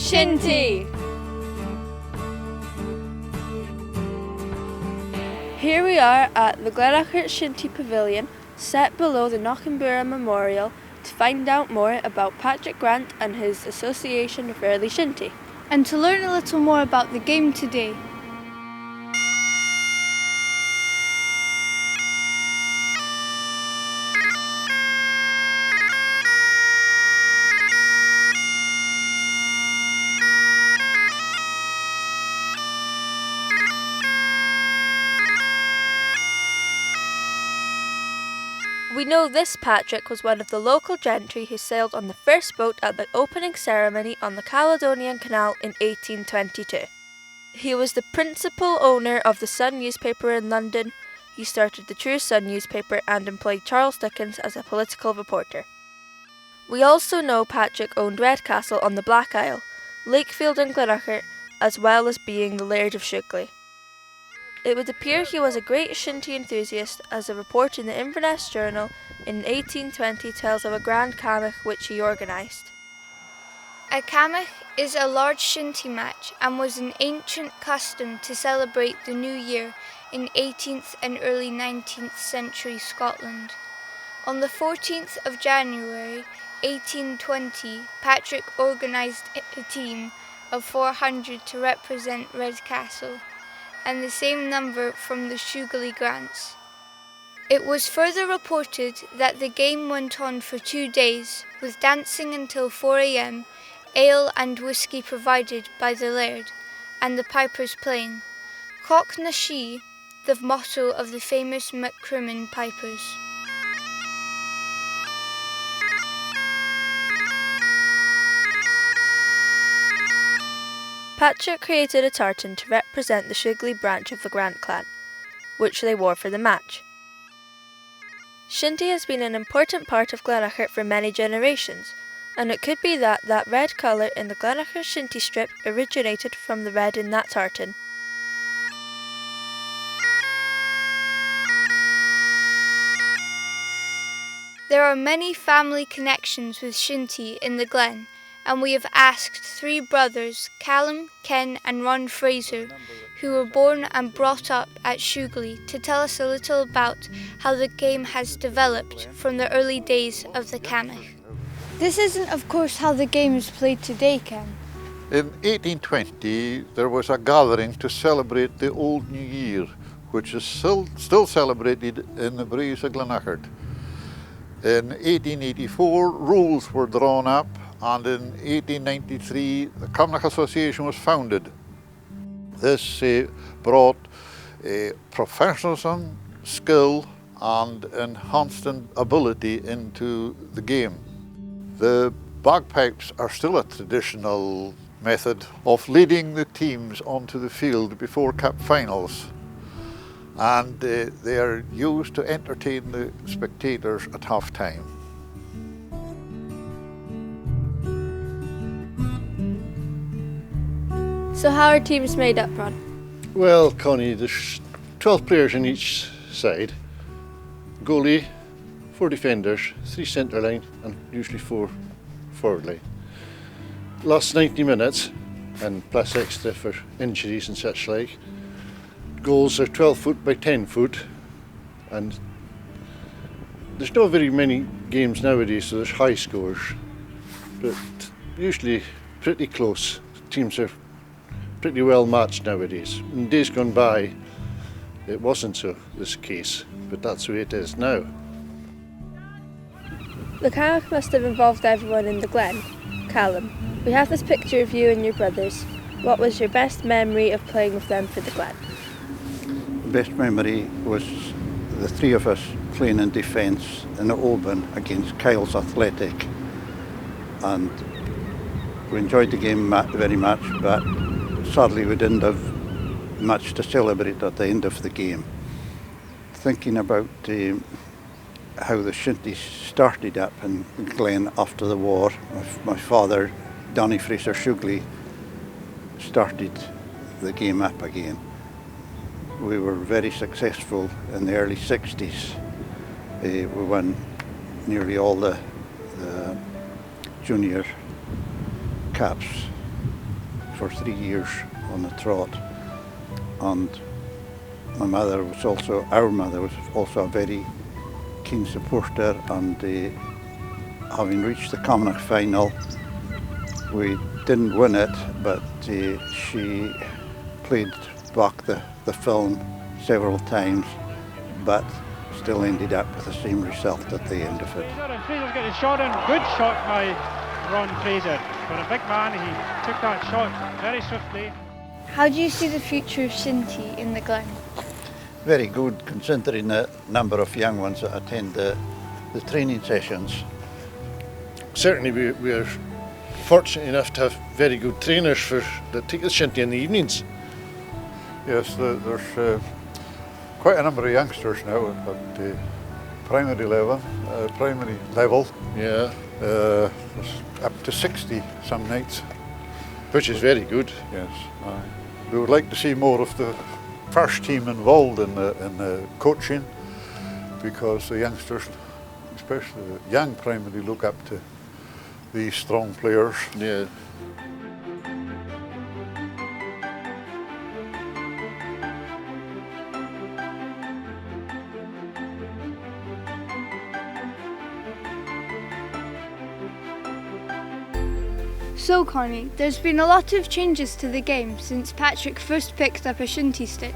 Shinty! Here we are at the Glenachart Shinty Pavilion, set below the Cnocan Burraidh Memorial, to find out more about Patrick Grant and his association with early Shinty. And to learn a little more about the game today. We know this Patrick was one of the local gentry who sailed on the first boat at the opening ceremony on the Caledonian Canal in 1822. He was the principal owner of the Sun newspaper in London. He started the True Sun newspaper and employed Charles Dickens as a political reporter. We also know Patrick owned Redcastle on the Black Isle, Lakefield and Glenachart, as well as being the Laird of Shewglie. It would appear he was a great Shinty enthusiast, as a report in the Inverness Journal in 1820 tells of a grand Camach which he organised. A Camach is a large Shinty match and was an ancient custom to celebrate the new year in 18th and early 19th century Scotland. On the 14th of January 1820, Patrick organised a team of 400 to represent Redcastle, and the same number from the Shewglie grants. It was further reported that the game went on for 2 days, with dancing until 4 a.m, ale and whisky provided by the laird, and the pipers playing. Cock na Shee, the motto of the famous MacCrimmon pipers. Patrick created a tartan to represent the Shewglie branch of the Grant clan, which they wore for the match. Shinty has been an important part of Glenachart for many generations, and it could be that red colour in the Glenachart Shinty strip originated from the red in that tartan. There are many family connections with Shinty in the Glen, and we have asked 3 brothers, Callum, Ken and Ron Fraser, who were born and brought up at Shewglie, to tell us a little about how the game has developed from the early days of the Camach. This isn't, of course, how the game is played today, Ken. In 1820, there was a gathering to celebrate the Old New Year, which is still celebrated in the breeze of Glenachart. In 1884, rules were drawn up, and in 1893 the Camach Association was founded. This brought professionalism, skill and enhanced ability into the game. The bagpipes are still a traditional method of leading the teams onto the field before cup finals, and they are used to entertain the spectators at half time. So how are teams made up, Ron? Well, Connie, there's 12 players on each side. Goalie, 4 defenders, 3 centre line and usually 4 forward line. Last 90 minutes and plus extra for injuries and such like. Goals are 12 foot by 10 foot, and there's not very many games nowadays, so there's high scores, but usually pretty close. Teams are pretty well matched nowadays. In days gone by, it wasn't so this case, but that's the way it is now. The Camach must have involved everyone in the Glen. Callum, we have this picture of you and your brothers. What was your best memory of playing with them for the Glen? Best memory was the 3 of us playing in defence in Oban against Kyle's Athletic, and we enjoyed the game very much, but sadly we didn't have much to celebrate at the end of the game. Thinking about how the Shinty started up in Glen after the war, my father, Danny Fraser Shewglie, started the game up again. We were very successful in the early 60s. We won nearly all the junior caps for 3 years on the trot, and my mother was also, our mother was also a very keen supporter, and having reached the Camach final, we didn't win it, but she played back the film several times, but still ended up with the same result at the end of it. Fraser's got his shot in. Good shot by Ron Fraser. For a big man, he took that shot very swiftly. How do you see the future of Shinty in the Glen? Very good, considering the number of young ones that attend the training sessions. Certainly we are fortunate enough to have very good trainers that take us Shinty in the evenings. Yes, there's quite a number of youngsters now at the primary level. Yeah. There's up to 60 some nights. Which is very good. Yes. We would like to see more of the first team involved in the coaching, because the youngsters, especially the young primary, look up to these strong players. Yeah. So Connie, there's been a lot of changes to the game since Patrick first picked up a Shinty stick.